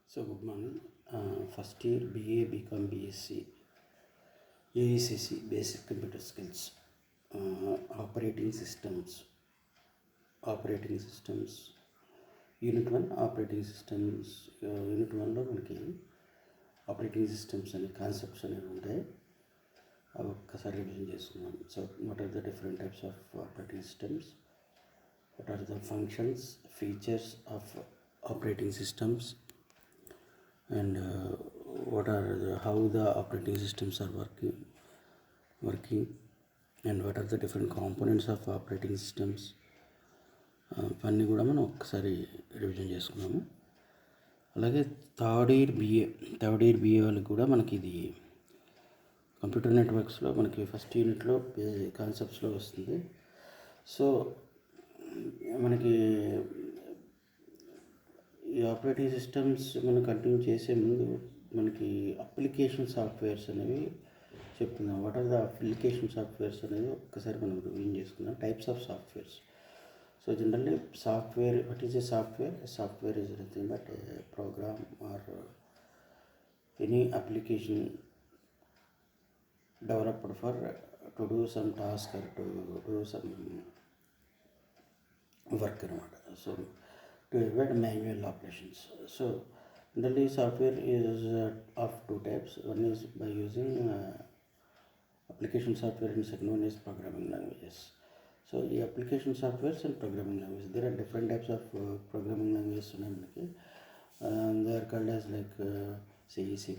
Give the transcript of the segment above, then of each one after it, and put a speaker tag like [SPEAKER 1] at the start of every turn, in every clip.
[SPEAKER 1] So good morning. First year BA, BCom, BSc, AECC, Basic Computer Skills, Operating Systems, Unit 1, Operating Systems, Unit 1లో మనకి operating systems అనే concepts అనేవి ఉంటాయి. అవి ఒక్కసారి revision చేసుకున్నాం. So what are the different types of operating systems, what are the functions, features of operating systems, and how the operating systems are working, and what are the different components of operating systems. ఇవన్నీ కూడా మనం ఒక్కసారి revision చేసుకున్నాము. అలాగే third year BA వాళ్ళకి కూడా మనకి ఇది కంప్యూటర్ నెట్వర్క్స్లో మనకి ఫస్ట్ యూనిట్లో కాన్సెప్ట్స్లో వస్తుంది. సో మనకి ఈ ఆపరేటింగ్ సిస్టమ్స్ మనం కంటిన్యూ చేసే ముందు మనకి అప్లికేషన్ సాఫ్ట్వేర్స్ అనేవి చెప్తున్నాం. What are the application softwares అనేది ఒక్కసారి మనం రివిజన్ చేసుకుందాం. Types of softwares. So generally software, what is a software? Software is nothing but a program or any application developed for to do some task or to do some work అనమాట. So to avoid manual operations. So generally software is of two types. One is by using application software and second one is programming languages. So the application softwares and programming languages, there are different types of programming languages ఉన్నాయి మనకి. They are called as like C, C++,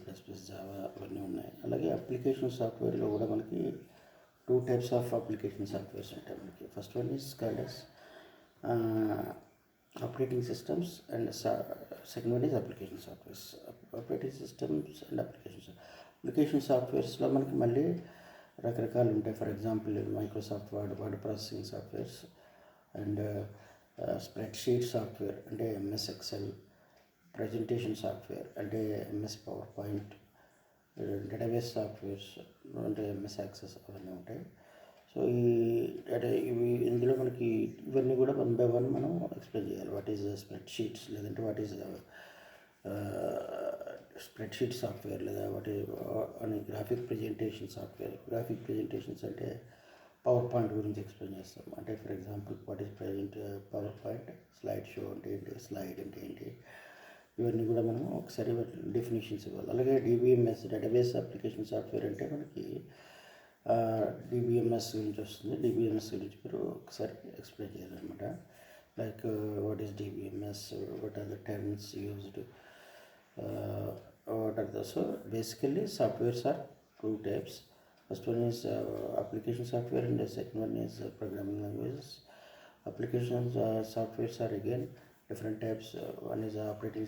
[SPEAKER 1] Java అవన్నీ ఉన్నాయి. అలాగే application సాఫ్ట్వేర్లో కూడా మనకి two types of application softwares ఉంటాయి మనకి. First one is called as operating systems and second one is application softwares. Operating systems and application softwaresలో మనకి మళ్ళీ రకరకాలు ఉంటాయి. For example Microsoft word processing softwares and spreadsheet software అంటే MS Excel, presentation software అంటే MS power point, database softwares అంటే MS access అవన్నీ ఉంటాయి. So ఇవి ఇందులో మనకి ఇవన్నీ కూడా 1 by 1 మనం ఎక్స్ప్లెయిన్ చేయాలి. వాట్ ఈజ్ స్ప్రెడ్షీట్స్, లేదంటే వాట్ ఈజ్ స్ప్రెడ్షీట్ సాఫ్ట్వేర్, లేదా వాట్ ఈజ్ అని graphic presentation software. Graphic presentations అంటే పవర్ పాయింట్ గురించి ఎక్స్ప్లెయిన్ చేస్తాం. అంటే for example what is power point, slide show అంటే ఏంటి, స్లైడ్ అంటే ఏంటి, ఇవన్నీ కూడా మనం ఒకసారి డెఫినేషన్స్ ఇవ్వాలి. అలాగే డిబిఎంఎస్, డేటాబేస్ అప్లికేషన్ సాఫ్ట్వేర్ అంటే మనకి డిబిఎంఎస్ గురించి వస్తుంది. డిబిఎంఎస్ గురించి మీరు ఒకసారి ఎక్స్ప్లెయిన్ చేయాలన్నమాట. Like what is DBMS, what are the terms used, what are the. So basically softwares are two types. First one is application software and the second one is programming languages. Application softwares are again different types. One is operating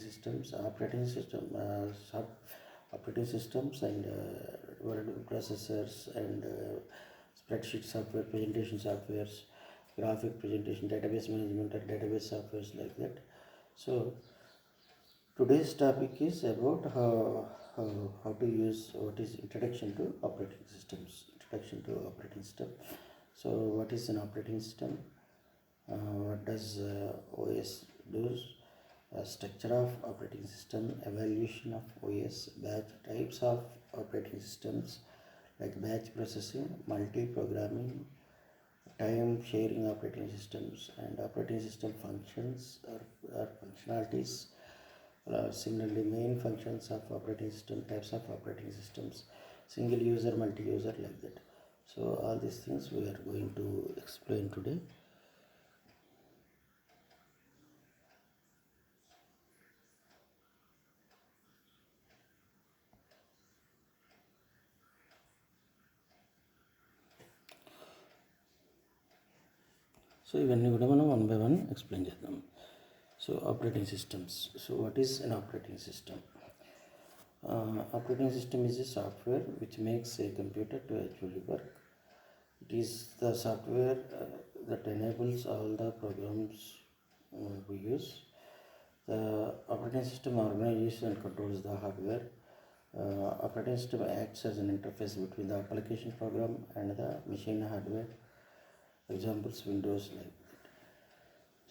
[SPEAKER 1] systems and word processors and spreadsheet software, presentation softwares, graphic presentation, database management or database softwares like that. So today's topic is about how to use, what is introduction to operating systems. So what is an operating system? What does OS do? Structure of operating system, evaluation of OS, batch types of operating systems like batch processing, multi-programming, time sharing operating systems, and operating system functions or functionalities. Similarly, main functions of operating system, types of operating systems, single user, multi-user, like that. So all these things we are going to explain today. So ఇవన్నీ కూడా మనం 1 by 1 explain చేద్దాం. So operating systems. So what is an operating system? Operating system is a software which makes a computer to actually work. It is the software that enables all the programs we use. The operating system organizes and controls the hardware. Operating system acts as an interface between the application program and the machine hardware. Examples, Windows, like that.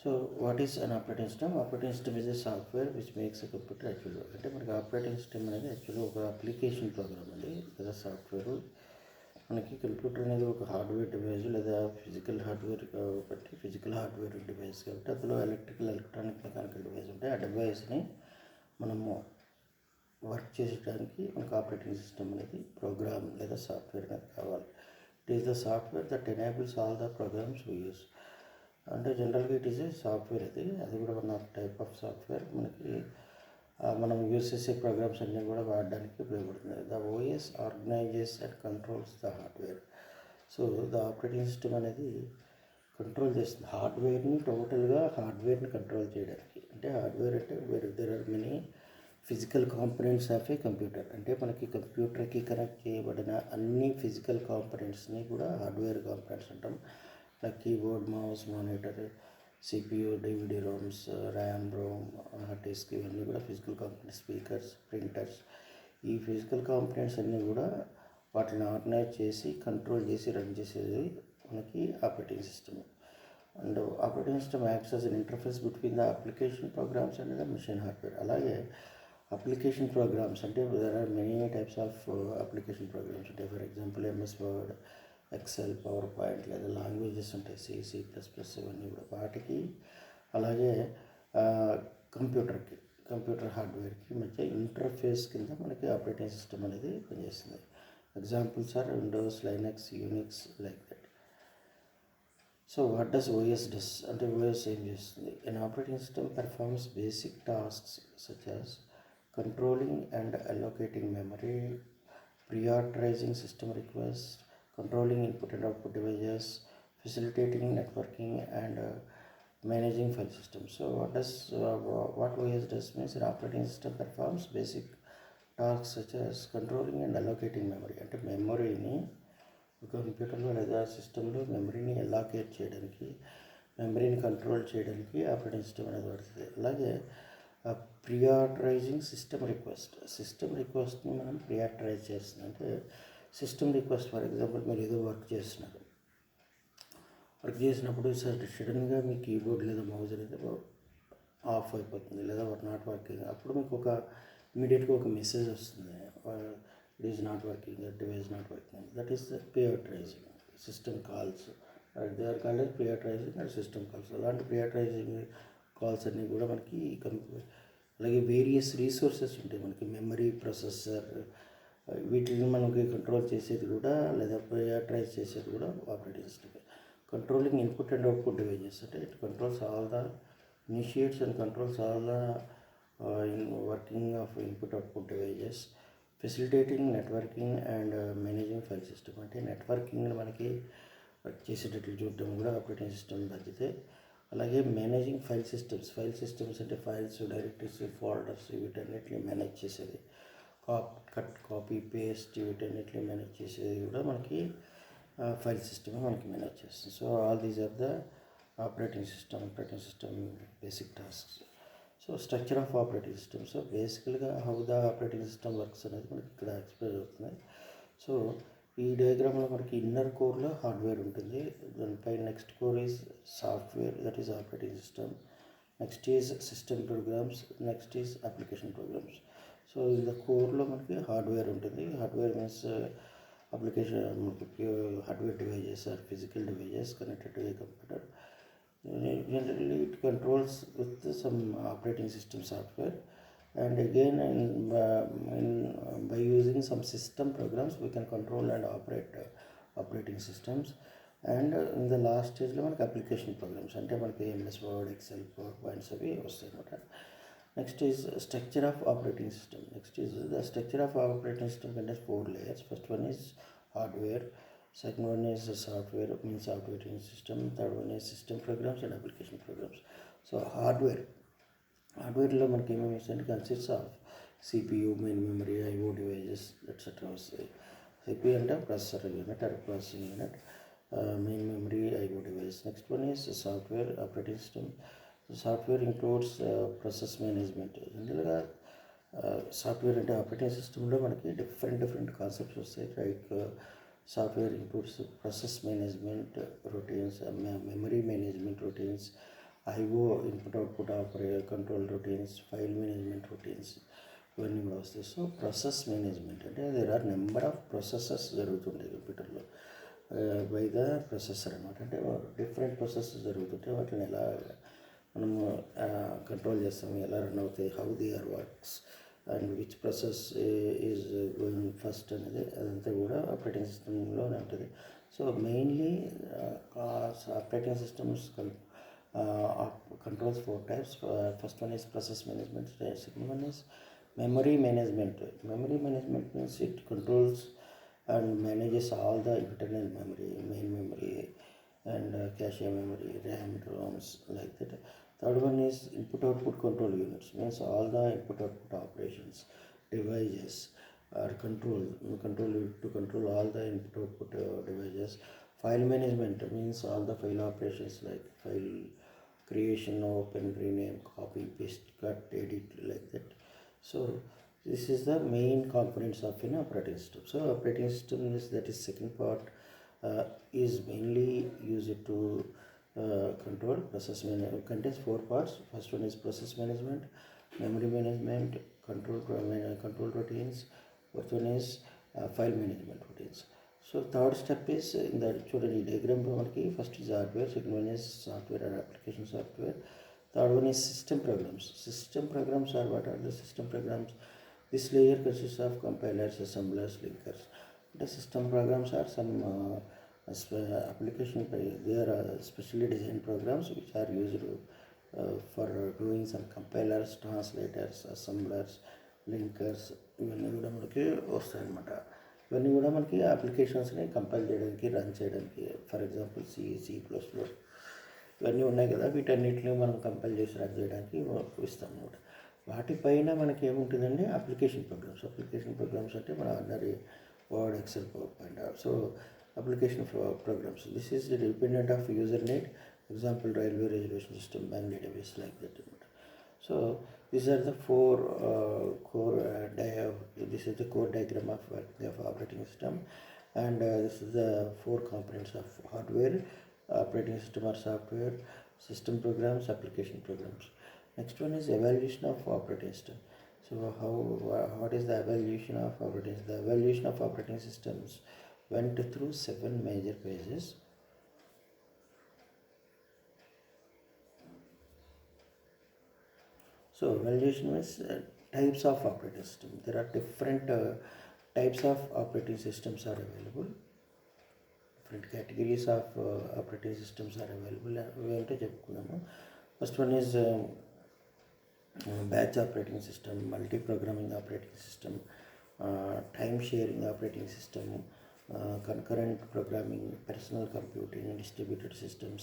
[SPEAKER 1] So what is an operating system? Operating system is a software which makes a computer actual. అంటే మనకి operating system అనేది యాక్చువల్గా ఒక application program అండి లేదా software. మనకి computer అనేది ఒక హార్డ్వేర్ డివైస్ లేదా ఫిజికల్ హార్డ్వేర్ కాబట్టి ఫిజికల్ హార్డ్వేర్ డివైస్ కాబట్టి అందులో ఎలక్ట్రానిక్ మెకానికల్ డివైస్ ఉంటాయి. ఆ డివైస్ని మనము వర్క్ చేసడానికి మనకు ఆపరేటింగ్ సిస్టమ్ అనేది ప్రోగ్రామ్ లేదా సాఫ్ట్వేర్ అనేది కావాలి. It is the software that enables all the programs we use. అంటే జనరల్గా ఇట్ ఈస్ ఏ సాఫ్ట్వేర్ అది కూడా one of type of software. మనకి మనం యూస్ చేసే ప్రోగ్రామ్స్ అన్నీ కూడా వాడడానికి ఉపయోగపడుతుంది. The OS organizes and controls the hardware. So the operating system అనేది కంట్రోల్ చేస్తుంది హార్డ్వేర్ని, టోటల్గా హార్డ్వేర్ని కంట్రోల్ చేయడానికి. అంటే హార్డ్వేర్ అంటే there are many physical components of A computer. అంటే మనకి కంప్యూటర్కి కనెక్ట్ చేయబడిన అన్ని ఫిజికల్ కాంపనెంట్స్ని కూడా హార్డ్వేర్ కాంపనెంట్స్ అంటాం. Like keyboard, mouse, monitor, CPU, DVD ROMs, RAM, Rome, hard disk, ఇవన్నీ కూడా ఫిజికల్ కాంపనెంట్స్. స్పీకర్స్, ప్రింటర్స్, ఈ ఫిజికల్ కాంపనెంట్స్ అన్నీ కూడా వాటిని ఆర్గనైజ్ చేసి కంట్రోల్ చేసి రన్ చేసేది మనకి operating system. And operating system acts as an interface between the application programs and the machine hardware. అలాగే అప్లికేషన్ ప్రోగ్రామ్స్ అంటే there are many types of application programs ఉంటాయి. For example MS word, XL, power point లేదా languages ఉంటాయి, C plus plus, ఇవన్నీ కూడా వాటికి. అలాగే computer హార్డ్వేర్కి మధ్య ఇంటర్ఫేస్ కింద మనకి ఆపరేటింగ్ సిస్టమ్ అనేది పనిచేస్తుంది. Examples are Windows, Linux, Unix, like that. So what does OS does అంటే ఓఎస్ ఏం చేస్తుంది? An operating system performs basic tasks such as controlling and allocating memory, prioritizing system requests, controlling input and output devices, facilitating networking, and managing file systems. So what OS does means an operating system performs basic tasks such as controlling and allocating memory. అంటే మెమరీని కంప్యూటర్లో లేదా సిస్టంలో మెమరీని allocate చేయడానికి, మెమరీని control చేయడానికి operating system అనేది పడుతుంది. అలాగే ప్రియారిటైజింగ్ సిస్టమ్ రిక్వెస్ట్ని మనం ప్రియారిటైజ్ చేస్తుంది. అంటే సిస్టమ్ రిక్వెస్ట్, ఫర్ ఎగ్జాంపుల్ మీరు ఏదో వర్క్ చేసినప్పుడు సడన్గా మీ కీబోర్డ్ లేదా మౌస్ అనేది ఆఫ్ అయిపోతుంది లేదా నాట్ వర్కింగ్. అప్పుడు మీకు ఇమీడియట్గా ఒక మెసేజ్ వస్తుంది, it is not working, device not working. That is prioritizing system calls. They are called prioritizing and system calls. అలాంటి ప్రియారిటైజింగ్ కాల్స్ అన్నీ కూడా మనకి అలాగే వేరియస్ రీసోర్సెస్ ఉంటాయి మనకి, మెమరీ, ప్రాసెసర్, వీటిని మనకి కంట్రోల్ చేసేది కూడా లేదా ప్రియారిటైజ్ చేసేది కూడా operating system. Controlling input and output devices అంటే it controls all the initiates and controls all the working of input output devices. Facilitating networking and managing file system అంటే networking మనకి వర్క్ చేసేటట్లు చూడటం కూడా ఆపరేటింగ్ సిస్టమ్ బాధ్యతే. అలాగే managing file systems అంటే files, directories, folders, వీటన్నిటిని మేనేజ్ చేసేది. కట్, కాపీ, పేస్ట్, వీటన్నిటిని మేనేజ్ చేసేది కూడా మనకి ఫైల్ సిస్టమ్ మనకి మేనేజ్ చేస్తుంది. So all these are the operating system basic tasks. So structure of operating system. So బేసికల్గా how the operating system works అనేది మనకి ఇక్కడ ఎక్స్ప్లెయిన్ అవుతుంది. సో ఈ డయాగ్రామ్లో మనకి ఇన్నర్ కోర్లో హార్డ్వేర్ ఉంటుంది, దానిపై next core is software, that is operating system. Next is system programs, next is application programs. So ఇందులో కోర్లో మనకి హార్డ్వేర్ ఉంటుంది. హార్డ్వేర్ మీన్స్ అప్లికేషన్ మనకి hardware devices or physical devices connected to a computer. Generally it controls with some operating system software, and again by using some system programs we can control and operate operating systems. And in the last stage లో మనకి application programs అంటే మనకి MS word, XL, power points అవి వస్తాయి అన్నమాట. Next is structure of operating system. Next is the structure of operating system contains 4 layers. First one is hardware, second one is software means operating system, third one is system programs and application programs. So హార్డ్వేర్లో మనకి ఏమేమి వస్తాయంటే consists of CPU, main memory, IO devices etcetera వస్తాయి. CPU అంటే processor unit or processing unit, main memory, IO device. Next one is software, operating system. Software includes process management. జనరల్గా software అంటే operating సిస్టంలో మనకి డిఫరెంట్ కాన్సెప్ట్స్ వస్తాయి. Like software includes process management routines, memory management routines, IO input output operator control routines, file management routines ఇవన్నీ కూడా వస్తాయి. So process management అంటే there are number of processes జరుగుతుంటాయి కంప్యూటర్లో బై ద ప్రొసెసర్ అనమాట. అంటే different processes జరుగుతుంటాయి, వాటిని ఎలా మనము కంట్రోల్ చేస్తాము, ఎలా రన్ అవుతాయి, how they are works and which process is going first అనేది అదంతా కూడా ఆపరేటింగ్ సిస్టంలోనే ఉంటుంది. So mainly operating systems controls four types. First one is process management, second one is memory management. Memory management means it controls and manages all the internal memory, main memory and cache memory, RAM, ROMs, like that. Third one is input output control units, means all the input output operations, devices are controlled to control all the input output devices. File management means all the file operations like file creation, open, rename, copy, paste, cut, edit, like that. So this is the main components of an operating system. So operating system is, that is second part, is mainly used to control process management. Contains four parts. First one is process management, memory management, control routines. Fourth one is file management routines. So third step is in the చూడండి diagram లో మనకి first is hardware, second one is software or application software, third one is system programs. System programs are, what are the system programs? This layer consists of compilers, assemblers, linkers. The system programs are some application, they are specially designed programs which are used for doing some compilers, translators, assemblers, linkers, ఇవన్నీ కూడా మనకి వస్తాయి అన్నమాట. ఇవన్నీ కూడా మనకి అప్లికేషన్స్ని compile చేయడానికి, run చేయడానికి, ఫర్ ఎగ్జాంపుల్ C++ ఇవన్నీ ఉన్నాయి కదా, వీటన్నిటిని మనం కంపైల్ చేసి రన్ చేయడానికి ఇస్తాం అనమాట. వాటిపైన మనకి ఏముంటుందండి, అప్లికేషన్ ప్రోగ్రామ్స్ అంటే మన ordinary Word, XL, power point. So application programs, this is dependent of user need. Example railway reservation system, bank database, like that అనమాట. So these are the four this is the core diagram of working of operating system, and this is the four components of hardware, operating system or software, system programs, application programs. Next one is evaluation of operating system. So what is the evaluation of operating system? The evaluation of operating systems went through 7 major phases. So evaluation is types of operating system. There are different types of operating systems are available. Different categories of operating systems are available. First one is batch operating system, multi-programming operating system, time sharing operating system, concurrent programming, personal computing, distributed systems.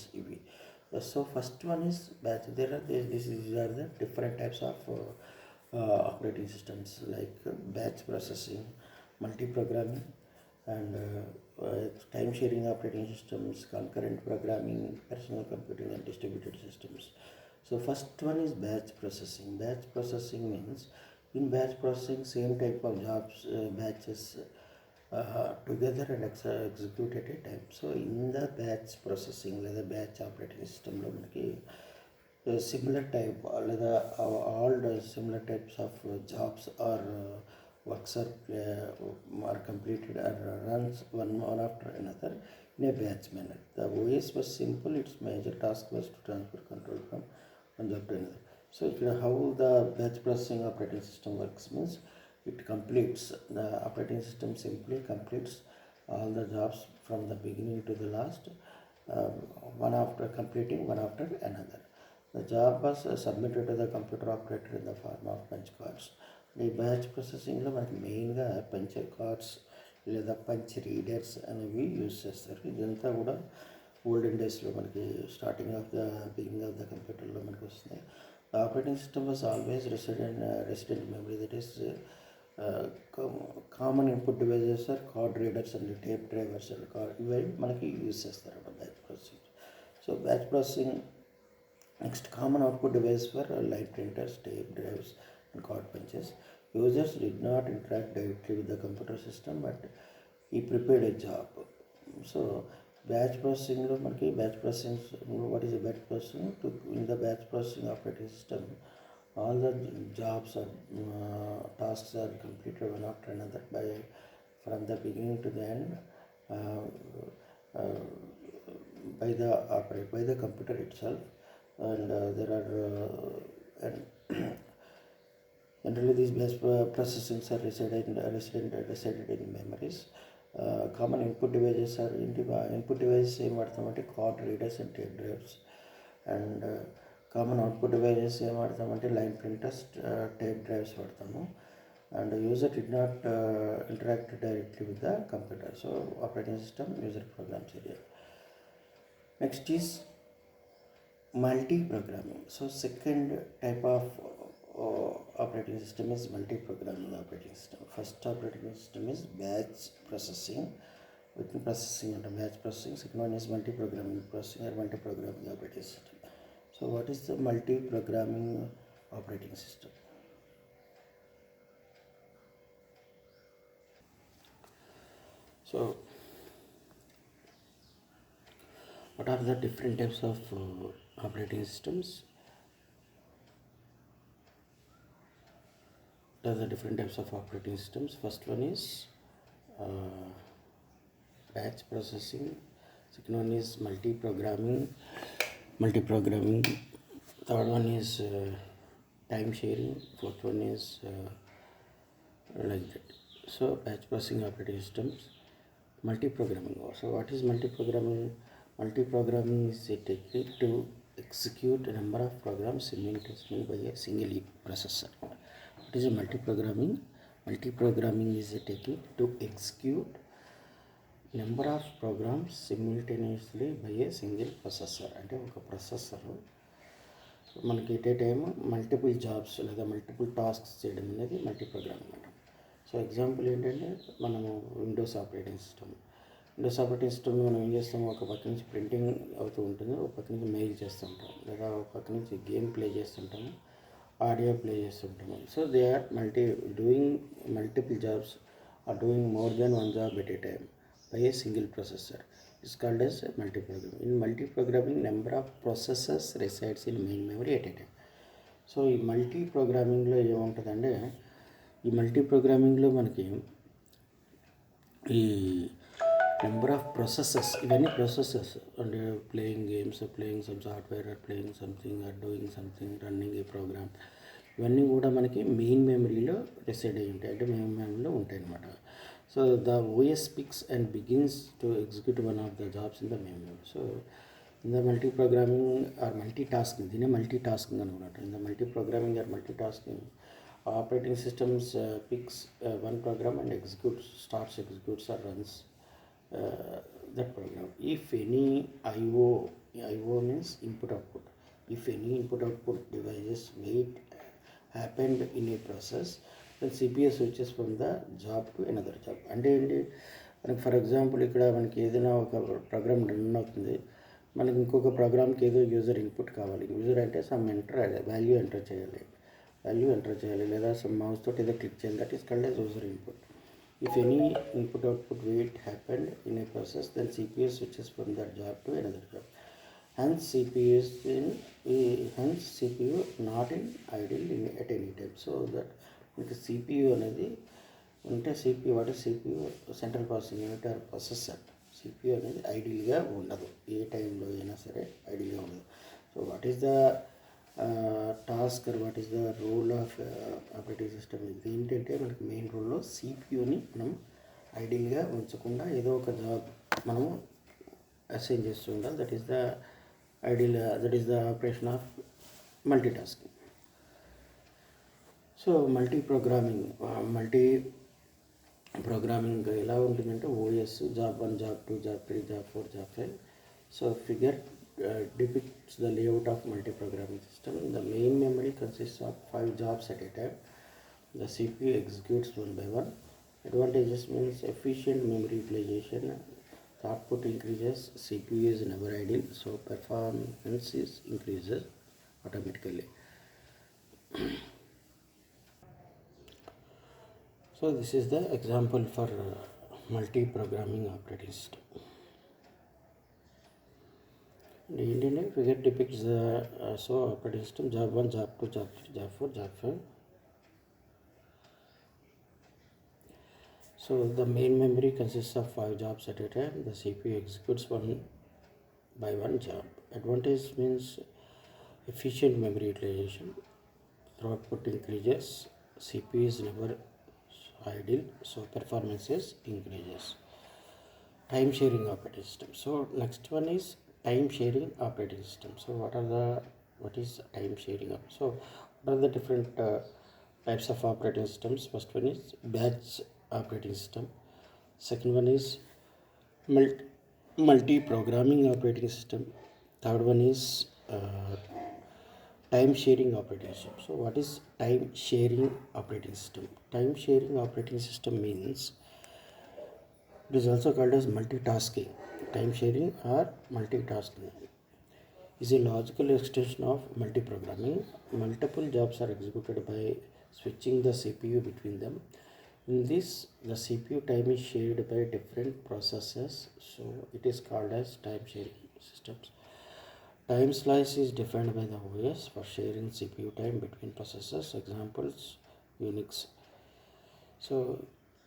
[SPEAKER 1] So first one is batch. These are the different types of operating systems, like batch processing, multi-programming, and time sharing operating systems, concurrent programming, personal computing, and distributed systems. So first one is batch processing. Batch processing means in batch processing, same type of jobs, batches together and execute at a time. So in the batch processing, లేదా batch operating systemలో మనకి similar type లేదా all the similar types of jobs or works are completed or runs one after another in a batch manner. The OS was simple. Its major task was to transfer control from one job to another. So how the batch processing operating system works means, it completes, the operating system simply completes all the jobs from the beginning to the last, one after another. The job was submitted to the computer operator in the form of punch cards. ఈ batch ప్రాసెసింగ్లో మనకి మెయిన్గా puncture cards లేదా punch readers అనేవి use చేస్తారు. ఇదంతా కూడా olden డేస్లో మనకి starting of the beginning of the కంప్యూటర్లో మనకి వస్తుంది. The operating system was always resident memory, that is common input devices are card readers and tape drivers and ఇవి మనకి యూజ్ చేస్తారు batch processing. So batch processing next common output device for light printers, tape drives and card punches. Users did not interact directly with the computer system, but he prepared a job. So batch processing lo manaki batch processing, what is a batch processing? In the batch processing operating system, all the jobs or tasks are completed one after another from the beginning to the end, uh, by the computer itself, and there are and generally these batch processings are resided in memories. Common input devices are input devices ఏం వాడతామంటే card readers and tape drives, and common output devices ఏం వాడతామంటే line printers, tape drives వాడతాము. And user do not interact directly with the computer. So operating system user programs area. Next is multi-programming. So second type of operating system is multi-programming operating system. First operating system is batch processing. Within processing and batch processing. Second one is multi-programming processing or multi-programming operating system. So what is the multi-programming operating system? So what are the different types of operating systems? What are the different types of operating systems? First one is batch processing. Second one is multi-programming. Third one is time sharing. Fourth one is like that. So batch processing operating systems, multi-programming. So what is multi-programming? Multi-programming is a technique to execute a number of programs simultaneously by a single processor. What is a multi-programming? Multi-programming is a technique to execute number of programs simultaneously by a single processor. అంటే ఒక processor మనకి at a time multiple jobs లేదా multiple tasks చేయడం అనేది multi-programming అంటాం. So example ఏంటంటే మనము Windows operating system మనం ఏం చేస్తాము, ఒక పక్క నుంచి ప్రింటింగ్ అవుతూ ఉంటుంది, ఒక పక్క నుంచి మెయిల్ చేస్తుంటాం, లేదా ఒక పక్క నుంచి గేమ్ ప్లే చేస్తుంటాము, ఆడియో ప్లే చేస్తుంటాము. So they are doing multiple jobs or doing more than one job at a time by a single processor. It's called as multi-programming. In multi-programming, number of processors resides in main memory at a time. So ఈ మల్టీ-ప్రోగ్రామింగ్లో ఏముంటుందంటే, ఈ మల్టీ-ప్రోగ్రామింగ్లో మనకి ఈ number of processors, ఇవన్నీ processors అంటే playing games, playing some software, playing something, doing something, running a program, ఇవన్నీ కూడా మనకి మెయిన్ మెమరీలో రెసిడ్ అయ్యి ఉంటాయి, అంటే మెయిన్ మెమరీలో ఉంటాయి అన్నమాట. So the OS picks and begins to execute one of the jobs in the main memory. So in the multi-programming or multitasking, దీనే multitasking అనుకుంటారు. In the multi-programming or multitasking, operating systems picks one program and starts, executes or runs that program. If any IO means input output. If any input output devices wait happened in a process, then CPU switches from the job to another job. అంటే ఏంటి, మనకి for example ఇక్కడ మనకి ఏదైనా ఒక program run అవుతుంది, మనకి ఇంకొక ప్రోగ్రామ్కి ఏదో యూజర్ ఇన్పుట్ కావాలి. యూజర్ అంటే సమ్ వాల్యూ ఎంటర్ చేయాలి, లేదా సమ్ మౌస్ తోటి ఏదో క్లిక్ చేయాలి. That is called as user input. If any input output wait happened in a process, then CPU switches from that job to another job. Hence CPU not in idle at any time. So that మీకు CPU అనేది ఉంటే, what is CPU, central processing unit or processor. CPU అనేది ఐడియల్గా ఉండదు, ఏ టైంలో అయినా సరే ఐడియల్గా ఉండదు. So what is the task or what is the role of operating system? ఇది ఏంటంటే మనకి మెయిన్ రోల్లో CPUని మనం ఐడియల్గా ఉంచకుండా ఏదో ఒక జాబ్ మనము అసైన్ చేస్తూ ఉండాలి. That is the operation of multitasking. So multi programming ఎలా ఉంటుందంటే, OS job 1, job 2, job 3, job 4, job 5. So figure depicts the layout of multi-programming system. The main memory consists of 5 jobs at a time. The CPU executes one by one. Advantages means efficient memory utilization. The output increases. CPU is never idle, so performance increases automatically. So this is the example for multi-programming operating system. The Indian figure depicts the operating system job 1, job 2, job 3, job 4, job 5. So the main memory consists of 5 jobs at a time. The CPU executes one by one job. Advantage means efficient memory utilization. Throughput increases. CPU is never idle, so performance increases. Time sharing operating system. So next one is time sharing operating system. So what is time sharing? So what are the different types of operating systems? First one is batch operating system. Second one is multi-programming operating system. Third one is time sharing operating system. So what is time sharing operating system? Time sharing operating system means it is also called as multitasking. Time sharing or multitasking is a logical extension of multi-programming. Multiple jobs are executed by switching the CPU between them. In this, the CPU time is shared by different processes, so it is called as time sharing systems. Time slice is defined by the OS for sharing CPU time between processes. Examples Unix. So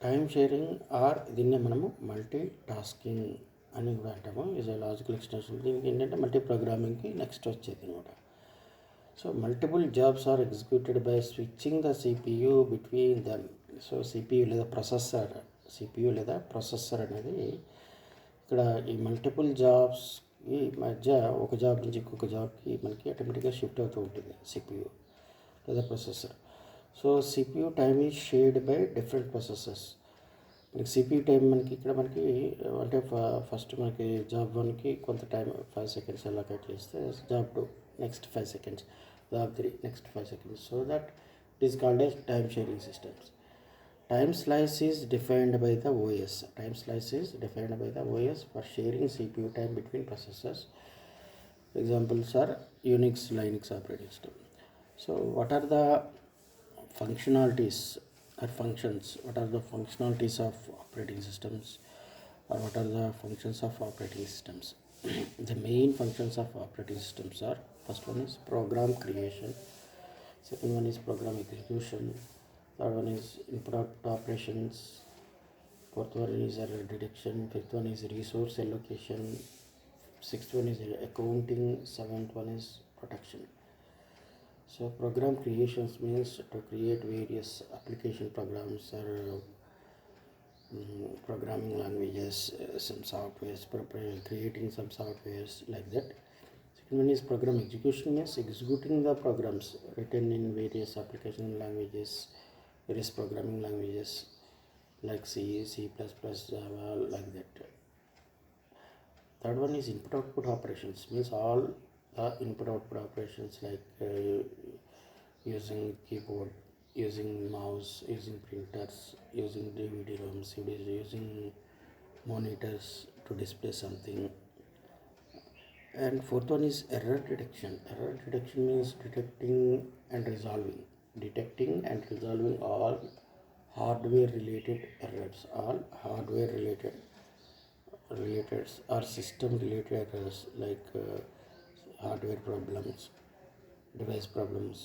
[SPEAKER 1] time sharing or దీన్నే మనము multi tasking అని కూడా అంటాము. Is a logical extension. దీనికి ఏంటంటే multi ప్రోగ్రామింగ్కి next వచ్చేది అనమాట. So multiple jobs are executed by switching the CPU between them. So CPU లేదా ప్రాసెసర్ అనేది ఇక్కడ ఈ మల్టిపుల్ జాబ్స్ ఈ మధ్య ఒక జాబ్ నుంచి ఇంకొక జాబ్కి మనకి ఆటోమేటిక్గా షిఫ్ట్ అవుతూ ఉంటుంది సిపియు లేదా processor. So CPU time is shared by different processes. మనకి సిపియు టైం మనకి ఇక్కడ మనకి అంటే ఫస్ట్ మనకి జాబ్ 1కి కొంత టైం 5 seconds అలొకేట్ చేస్తే job 2 next 5 seconds, job 3 next 5 seconds. So that it is called as time sharing systems. Time slice is defined by the OS. Time slice is defined by the OS for sharing CPU time between processors. Examples are Unix, Linux operating system. So what are the functionalities or functions? What are the functionalities of operating systems, or what are the functions of operating systems? The main functions of operating systems are: first one is program creation, second one is program execution, third one is input operations, fourth one is error detection, fifth one is resource allocation, sixth one is accounting, seventh one is protection. So program creations means to create various application programs or programming languages, some softwares, creating some softwares like that. Second one is program execution, means executing the programs written in various application languages, various programming languages like C, C++, Java, like that. Third one is input-output operations, means all the input-output operations like using keyboard, using mouse, using printers, using DVD-ROMs, using monitors to display something. And fourth one is error detection. Error detection means detecting and resolving all hardware related errors, or system related errors like hardware problems, device problems,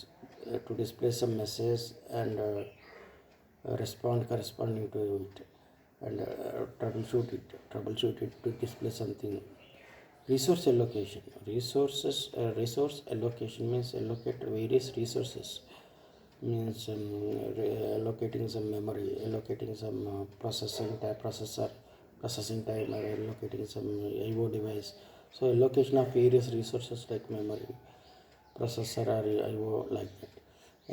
[SPEAKER 1] to display some message and respond corresponding to it, and troubleshoot it to display something. Resource allocation. Resource allocation means allocate various resources, means allocating some memory, allocating some processing time, or allocating some IO device. So allocation of various resources like memory, processor, or IO, like that.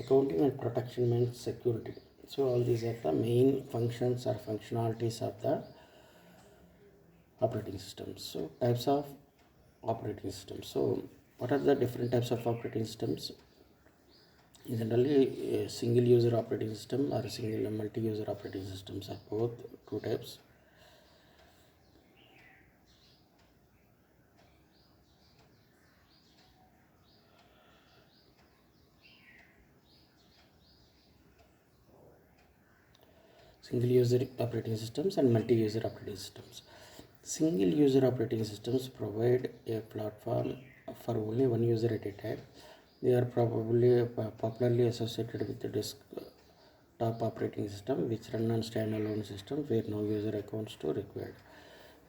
[SPEAKER 1] Accounting and protection means security. So all these are the main functions or functionalities of the operating systems. So types of operating systems. So what are the different types of operating systems? Generally, a single user operating system or a single and multi-user operating systems are both two types. Single user operating systems and multi-user operating systems. Single user operating systems provide a platform for only one user at a time. They are probably popularly associated with the desktop operating system, which run on standalone systems where no user accounts to required.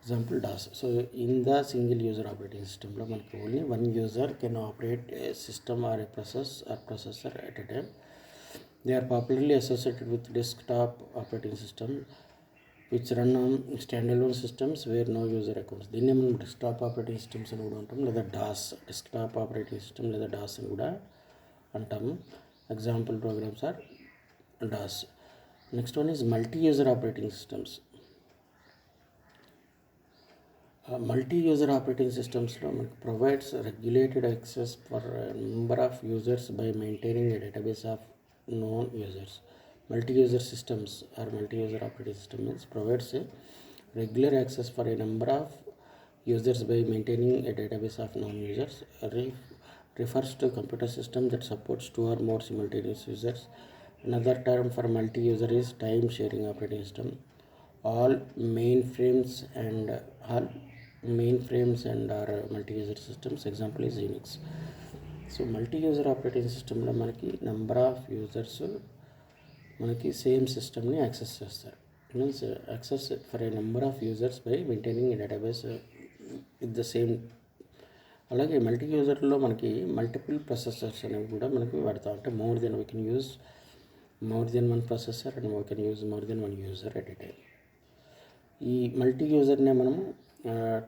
[SPEAKER 1] Example DOS. So in the single user operating system lo manaki only one user can operate a system or a processor at a time. They are popularly associated with desktop operating system which run on standalone systems where no user accounts. దీన్ని మనం desktop operating systems అని కూడా అంటాం, లేదా DOS desktop operating system లేదా DOS అని కూడా అంటాము. Example programs are DOS. Next one is multi user operating systems. Multi user operating సిస్టమ్స్లో మనకు provides regulated access for number of users by maintaining a database of known users. Multi-user systems or multi-user operating system means provides a regular access for a number of users by maintaining a database of known users. Refers to a computer system that supports two or more simultaneous users. Another term for multi-user is time-sharing operating system. All mainframes are multi-user systems. Example is Unix. So multi user operating సిస్టంలో మనకి number of users మనకి same సిస్టమ్ని access చేస్తారు. Means access for a number of users by maintaining database with the same. అలాగే multi యూజర్లో మనకి multiple processors అనేవి కూడా మనకి వాడతాం. అంటే more than we can use more than one processor and we can use more than one user at a time. ఈ multi యూజర్నే మనము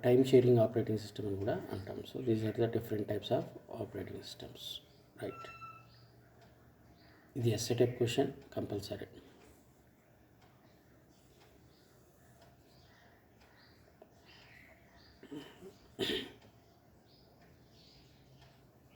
[SPEAKER 1] time sharing operating system అని కూడా అంటాం. So these are the different types of operating systems, right. ఇది SA type question compulsory.